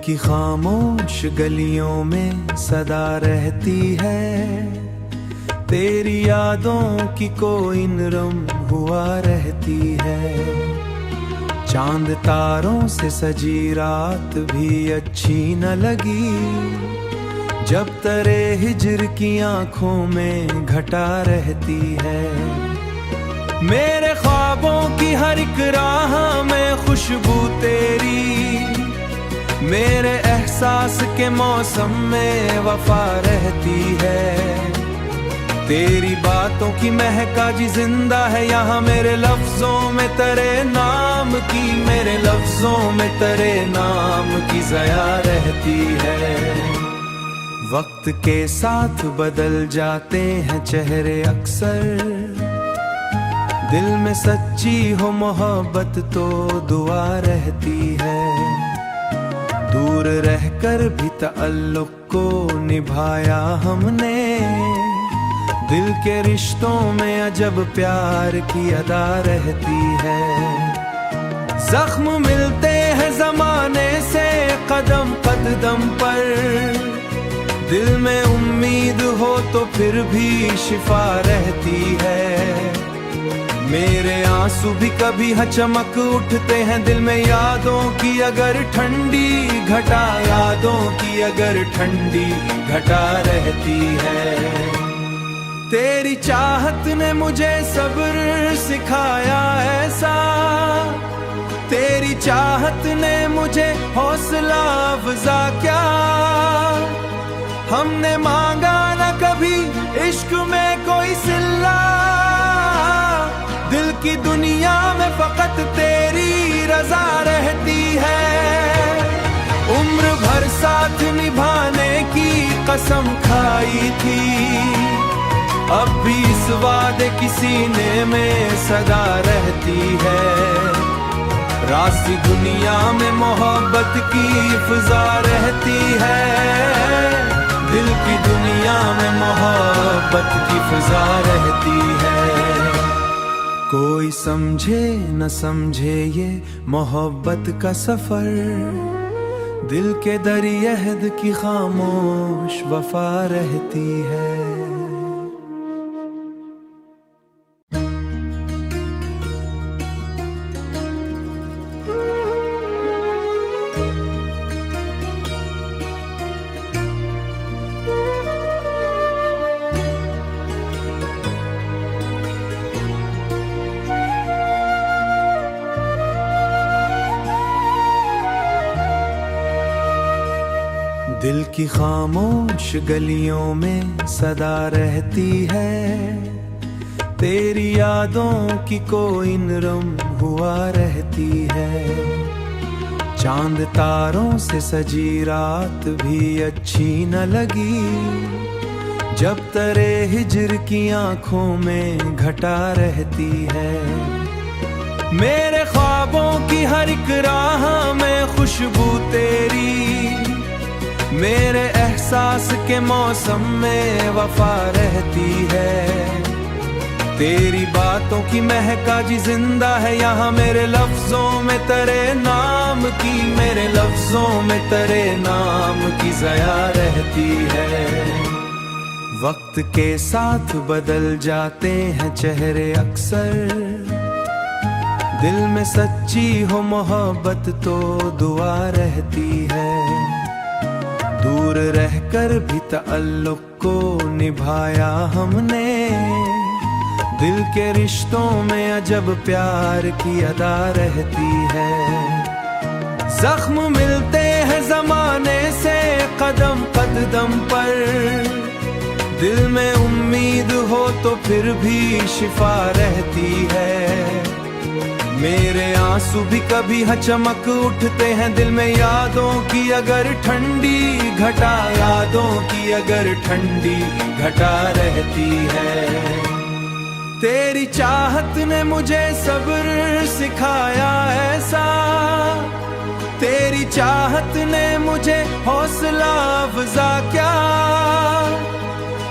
की खामोश गलियों में सदा रहती है, तेरी यादों की कोई नरम हुआ रहती है। चांद तारों से सजी रात भी अच्छी न लगी, जब तरे हिजर की आंखों में घटा रहती है। मेरे ख्वाबों की हर एक राह में खुशबू तेरी, मेरे एहसास के मौसम में वफा रहती है। तेरी बातों की महक आज जिंदा है यहाँ मेरे लफ्जों में तेरे नाम की, मेरे लफ्जों में तेरे नाम की ज़या रहती है। वक्त के साथ बदल जाते हैं चेहरे अक्सर, दिल में सच्ची हो मोहब्बत तो दुआ रहती है। दूर रहकर भी तअल्लुक़ को निभाया हमने, दिल के रिश्तों में अजब प्यार की अदा रहती है। जख्म मिलते हैं ज़माने से कदम कदम पर, दिल में उम्मीद हो तो फिर भी शिफा रहती है। मेरे आंसू भी कभी चमक उठते हैं दिल में, यादों की अगर ठंडी घटा, यादों की अगर ठंडी घटा रहती है। तेरी चाहत ने मुझे सब्र सिखाया ऐसा, तेरी चाहत ने मुझे हौसला अफ़ज़ा क्या। हमने मांगा न कभी इश्क में कोई सिला, दिल की दुनिया में फकत तेरी रज़ा रहती है। उम्र भर साथ निभाने की कसम खाई थी, अब भी इस वादे की सीने में सदा रहती है। रास्ती दुनिया में मोहब्बत की फ़ज़ा रहती है, दिल की दुनिया में मोहब्बत की फ़ज़ा रहती है। कोई समझे न समझे ये मोहब्बत का सफर, दिल के दरियाहद की खामोश वफा रहती है। दिल की खामोश गलियों में सदा रहती है, तेरी यादों की कोई नरम हुआ रहती है। चांद तारों से सजी रात भी अच्छी न लगी, जब तरे हिजर की आंखों में घटा रहती है। मेरे ख्वाबों की हर एक राह में खुशबू तेरी, मेरे एहसास के मौसम में वफा रहती है। तेरी बातों की महक आज जिंदा है यहाँ मेरे लफ्जों में तेरे नाम की, मेरे लफ्जों में तेरे नाम की ज़या रहती है। वक्त के साथ बदल जाते हैं चेहरे अक्सर, दिल में सच्ची हो मोहब्बत तो दुआ रहती है। दूर रहकर भी तअल्लुक़ को निभाया हमने, दिल के रिश्तों में अजब प्यार की अदा रहती है। जख्म मिलते हैं ज़माने से कदम कदम पर, दिल में उम्मीद हो तो फिर भी शिफा रहती है। मेरे आंसू भी कभी चमक उठते हैं दिल में, यादों की अगर ठंडी घटा, यादों की अगर ठंडी घटा रहती है। तेरी चाहत ने मुझे सब्र सिखाया ऐसा, तेरी चाहत ने मुझे हौसला अफ़ज़ा क्या।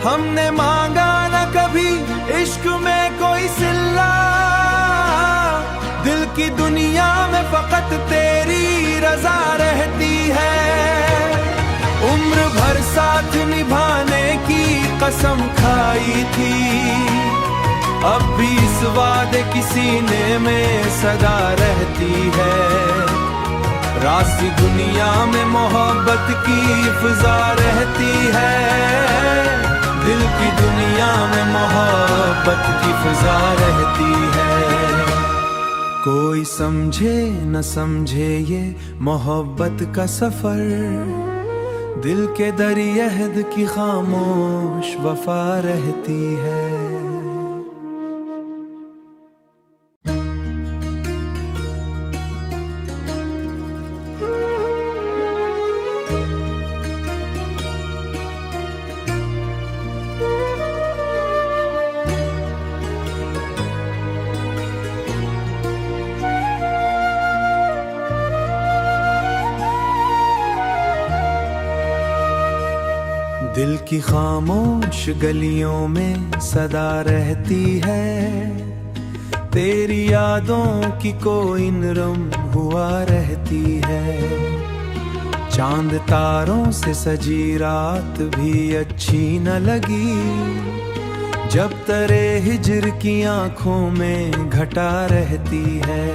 हमने मांगा न कभी इश्क में कोई सिला, दिल की दुनिया में फकत तेरी रज़ा रहती है। भर साथ निभाने की कसम खाई थी, अब भी इस वादे की सीने में सदा रहती है। रास्ती दुनिया में मोहब्बत की फिजा रहती है, दिल की दुनिया में मोहब्बत की फिजा रहती है। कोई समझे न समझे ये मोहब्बत का सफर, दिल के दरियाहद की खामोश वफा रहती है। दिल की खामोश गलियों में सदा रहती है, तेरी यादों की कोई नरम हुआ रहती है। चांद तारों से सजी रात भी अच्छी न लगी, जब तेरे हिज्र की आंखों में घटा रहती है।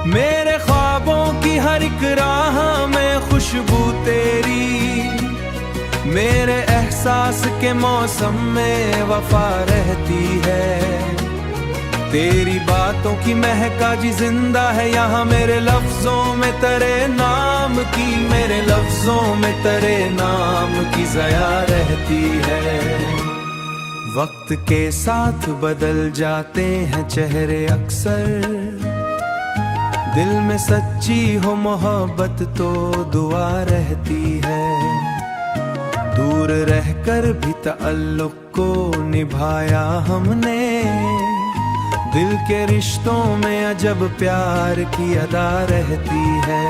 मेरे ख्वाबों की हर एक राह में खुशबू तेरी, मेरे एहसास के मौसम में वफा रहती है। तेरी बातों की महका जी जिंदा है यहाँ मेरे लफ्जों में तेरे नाम की, मेरे लफ्जों में तेरे नाम की ज़या रहती है। वक्त के साथ बदल जाते हैं चेहरे अक्सर, दिल में सच्ची हो मोहब्बत तो दुआ रहती है। दूर रहकर भी ताल्लुक को निभाया हमने, दिल के रिश्तों में अजब प्यार की अदा रहती है।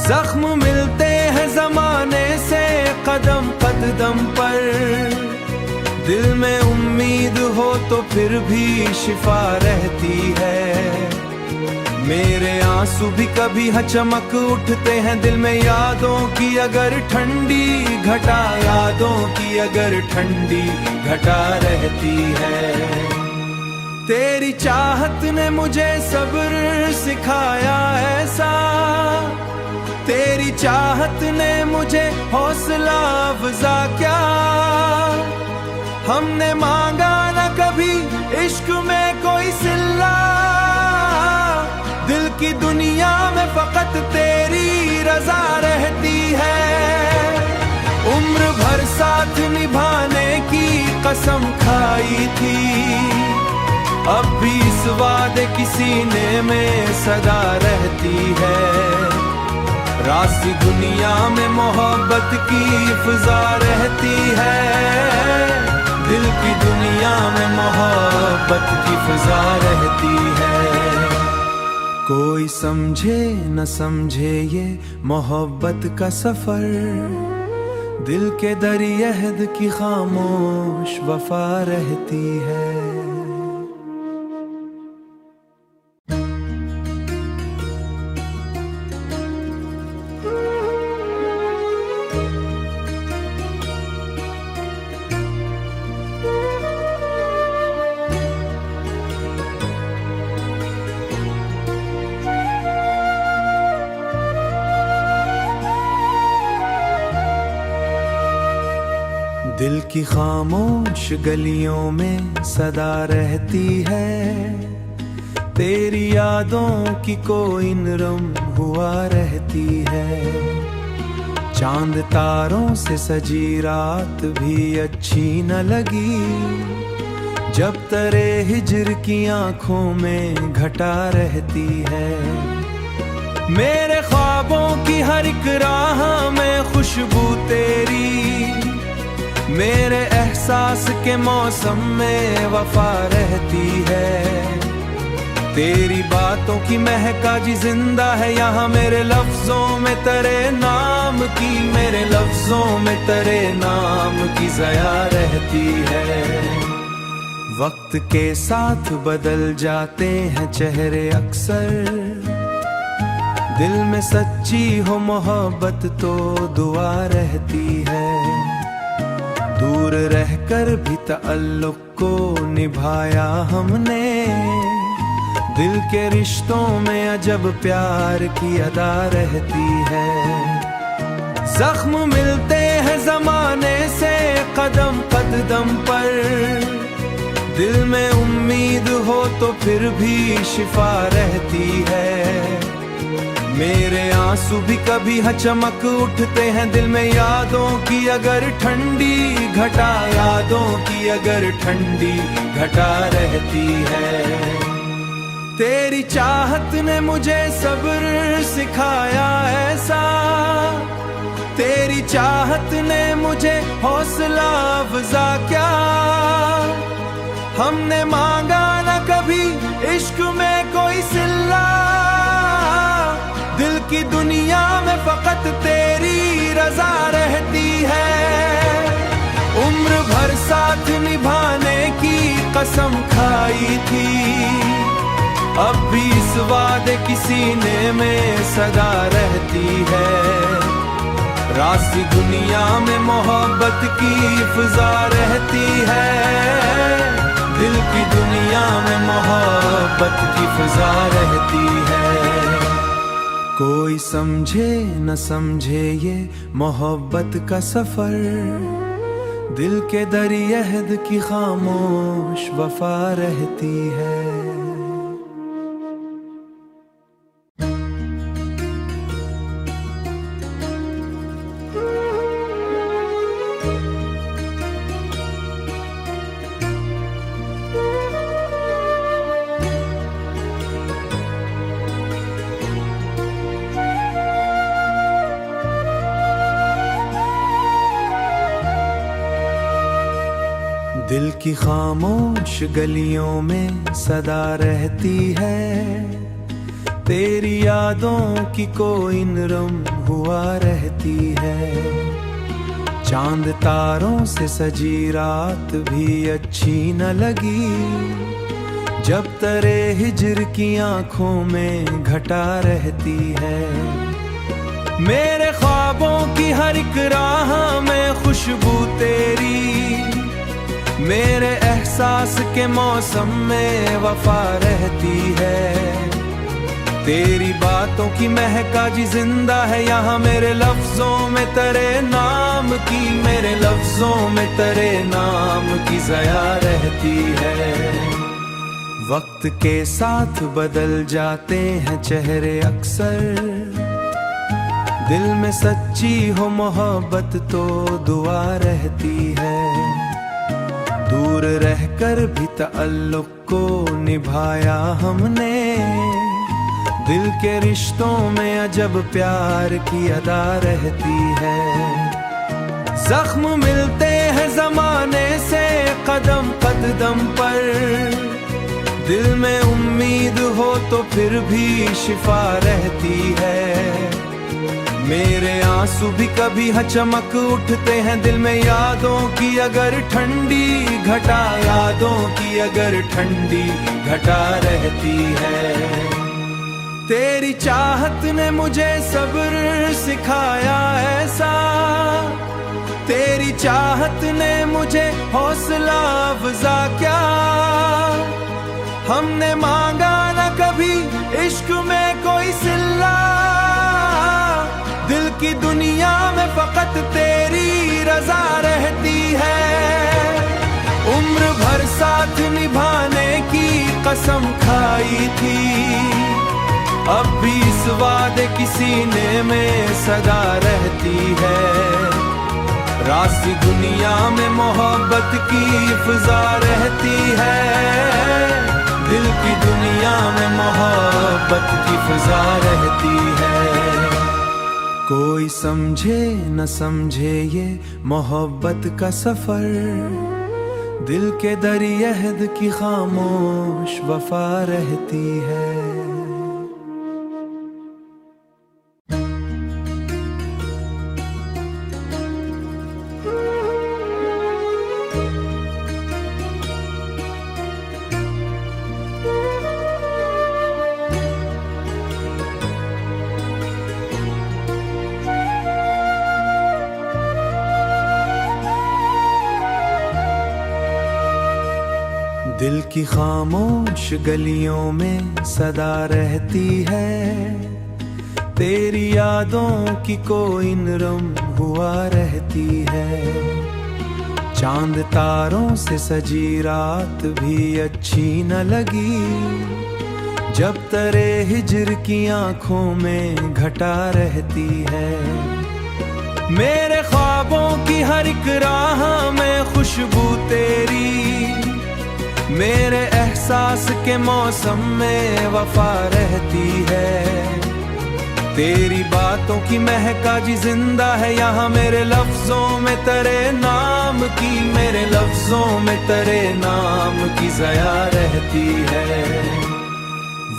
जख्म मिलते हैं जमाने से कदम कदम पर, दिल में उम्मीद हो तो फिर भी शिफा रहती है। मेरे आंसू भी कभी चमक उठते हैं दिल में, यादों की अगर ठंडी घटा, यादों की अगर ठंडी घटा रहती है। तेरी चाहत ने मुझे सब्र सिखाया ऐसा, तेरी चाहत ने मुझे हौसला अफजा क्या। हमने मांगा न कभी इश्क में कोई सिल्ला, दिल की दुनिया में फकत तेरी रजा रहती है। उम्र भर साथ निभाने की कसम खाई थी, अब भी इस वादे की सीने में सदा रहती है। रास्ती दुनिया में मोहब्बत की फिजा रहती है, दिल की दुनिया में मोहब्बत की फिजा रहती है। कोई समझे न समझे ये मोहब्बत का सफर, दिल के दरियाहद की खामोश वफा रहती है। दिल की खामोश गलियों में सदा रहती है, तेरी यादों की कोई नरम हुआ रहती है। चांद तारों से सजी रात भी अच्छी न लगी, जब तेरे हिज्र की आंखों में घटा रहती है। मेरे ख्वाबों की हर एक राह में खुशबू तेरी, मेरे एहसास के मौसम में वफा रहती है। तेरी बातों की महका जी जिंदा है यहाँ मेरे लफ्जों में तेरे नाम की, मेरे लफ्जों में तेरे नाम की ज़या रहती है। वक्त के साथ बदल जाते हैं चेहरे अक्सर, दिल में सच्ची हो मोहब्बत तो दुआ रहती है। दूर रहकर भी ताल्लुक को निभाया हमने, दिल के रिश्तों में अजब प्यार की अदा रहती है। जख्म मिलते हैं जमाने से कदम कदम पर, दिल में उम्मीद हो तो फिर भी शिफा रहती है। मेरे आंसू भी कभी चमक उठते हैं दिल में यादों की अगर ठंडी घटा, यादों की अगर ठंडी घटा रहती है। तेरी चाहत ने मुझे सब्र सिखाया ऐसा, तेरी चाहत ने मुझे हौसला अफजा क्या। हमने मांगा न कभी इश्क में कोई सिल्ला, दिल की दुनिया में फकत तेरी रजा रहती है। उम्र भर साथ निभाने की कसम खाई थी, अब भी इस वादे की सीने में सदा रहती है। रास्ती दुनिया में मोहब्बत की फिजा रहती है, दिल की दुनिया में मोहब्बत की फिजा रहती है। कोई समझे न समझे ये मोहब्बत का सफर, दिल के दरियाहद की खामोश वफा रहती है। दिल की खामोश गलियों में सदा रहती है, तेरी यादों की कोई नरम हुआ रहती है। चांद तारों से सजी रात भी अच्छी न लगी, जब तरे हिजर की आंखों में घटा रहती है। मेरे ख्वाबों की हर एक राह में खुशबू तेरी, मेरे एहसास के मौसम में वफा रहती है। तेरी बातों की महका जी जिंदा है यहाँ मेरे लफ्जों में तेरे नाम की, मेरे लफ्जों में तेरे नाम की ज़या रहती है। वक्त के साथ बदल जाते हैं चेहरे अक्सर, दिल में सच्ची हो मोहब्बत तो दुआ रहती है। दूर रहकर भी ताल्लुक को निभाया हमने, दिल के रिश्तों में अजब प्यार की अदा रहती है। जख्म मिलते हैं जमाने से कदम कदम पर, दिल में उम्मीद हो तो फिर भी शिफा रहती है। मेरे आंसू भी कभी चमक उठते हैं दिल में यादों की अगर ठंडी घटा, यादों की अगर ठंडी घटा रहती है। तेरी चाहत ने मुझे सब्र सिखाया ऐसा, तेरी चाहत ने मुझे हौसला अफजा क्या। हमने मांगा न कभी इश्क में कोई सिल्ला, दिल की दुनिया में फकत तेरी रजा रहती है। उम्र भर साथ निभाने की कसम खाई थी, अब भी इस वादे की सीने में सदा रहती है। रास्ती दुनिया में मोहब्बत की फिजा रहती है, दिल की दुनिया में मोहब्बत की फिजा रहती है। कोई समझे न समझे ये मोहब्बत का सफर, दिल के दरियाहद की खामोश वफा रहती है। दिल की खामोश गलियों में सदा रहती है, तेरी यादों की कोई नरम हुआ रहती है। चांद तारों से सजी रात भी अच्छी न लगी, जब तेरे हिज्र की आंखों में घटा रहती है। मेरे ख्वाबों की हर एक राह में खुशबू तेरी, मेरे एहसास के मौसम में वफा रहती है। तेरी बातों की महका जी जिंदा है यहाँ मेरे लफ्जों में तेरे नाम की, मेरे लफ्जों में तेरे नाम की ज़या रहती है।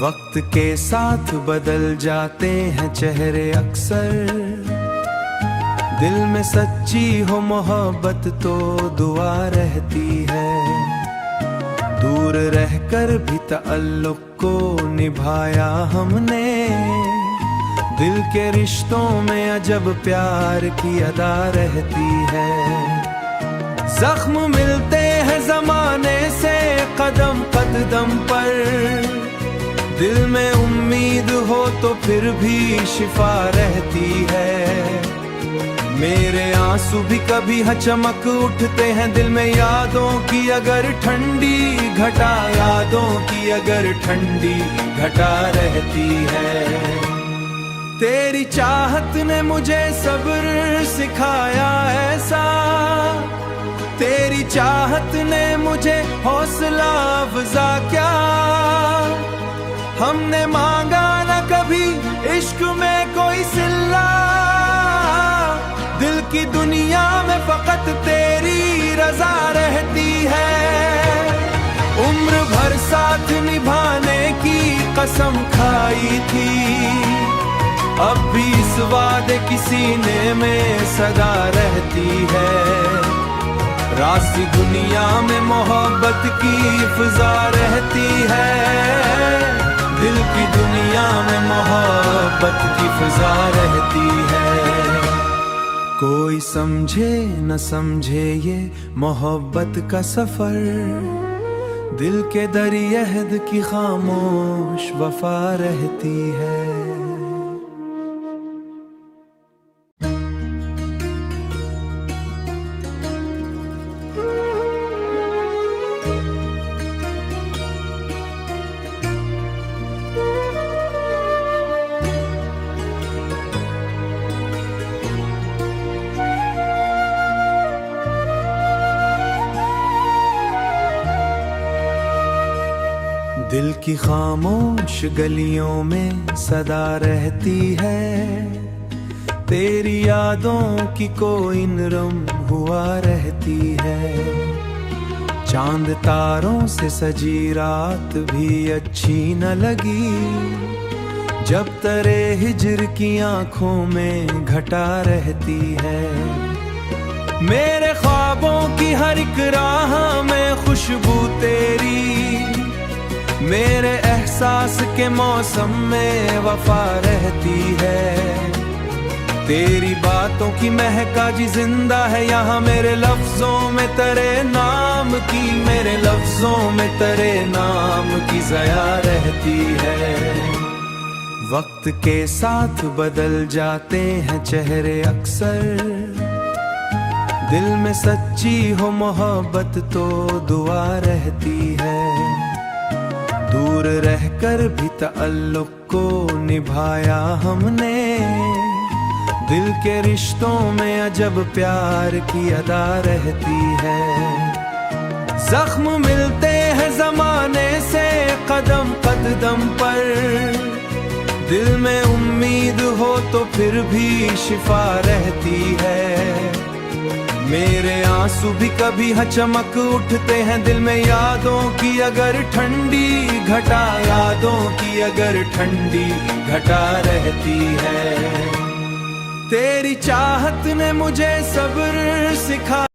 वक्त के साथ बदल जाते हैं चेहरे अक्सर, दिल में सच्ची हो मोहब्बत तो दुआ रहती है। दूर रहकर भी तअल्लुक़ को निभाया हमने, दिल के रिश्तों में अजब प्यार की अदा रहती है। जख्म मिलते हैं ज़माने से कदम कदम पर, दिल में उम्मीद हो तो फिर भी शिफा रहती है। मेरे आंसू भी कभी चमक उठते हैं दिल में यादों की अगर ठंडी घटा, यादों की अगर ठंडी घटा रहती है। तेरी चाहत ने मुझे सब्र सिखाया ऐसा, तेरी चाहत ने मुझे हौसला अफ़ज़ा क्या। हमने मांगा न कभी इश्क में कोई सिला, दिल की दुनिया में फकत तेरी रजा रहती है। उम्र भर साथ निभाने की कसम खाई थी, अब भी इस वादे की सीने में सदा रहती है। रास्ती दुनिया में मोहब्बत की फिजा रहती है, दिल की दुनिया में मोहब्बत की फिजा रहती है। कोई समझे न समझे ये मोहब्बत का सफर, दिल के दरियाहद की खामोश वफा रहती है। दिल की खामोश गलियों में सदा रहती है, तेरी यादों की कोई नरम हुआ रहती है। चांद तारों से सजी रात भी अच्छी न लगी, जब तेरे हिज्र की आंखों में घटा रहती है। मेरे ख्वाबों की हर एक राह में खुशबू तेरी, मेरे एहसास के मौसम में वफा रहती है। तेरी बातों की महका जी जिंदा है यहाँ मेरे लफ्जों में तेरे नाम की, मेरे लफ्जों में तेरे नाम की ज़या रहती है। वक्त के साथ बदल जाते हैं चेहरे अक्सर, दिल में सच्ची हो मोहब्बत तो दुआ रहती है। दूर रहकर भी तअल्लुक़ को निभाया हमने, दिल के रिश्तों में अजब प्यार की अदा रहती है। जख्म मिलते हैं ज़माने से कदम कदम पर, दिल में उम्मीद हो तो फिर भी शिफा रहती है। मेरे आंसू भी कभी चमक उठते हैं दिल में यादों की अगर ठंडी घटा, यादों की अगर ठंडी घटा रहती है। तेरी चाहत ने मुझे सब्र सिखा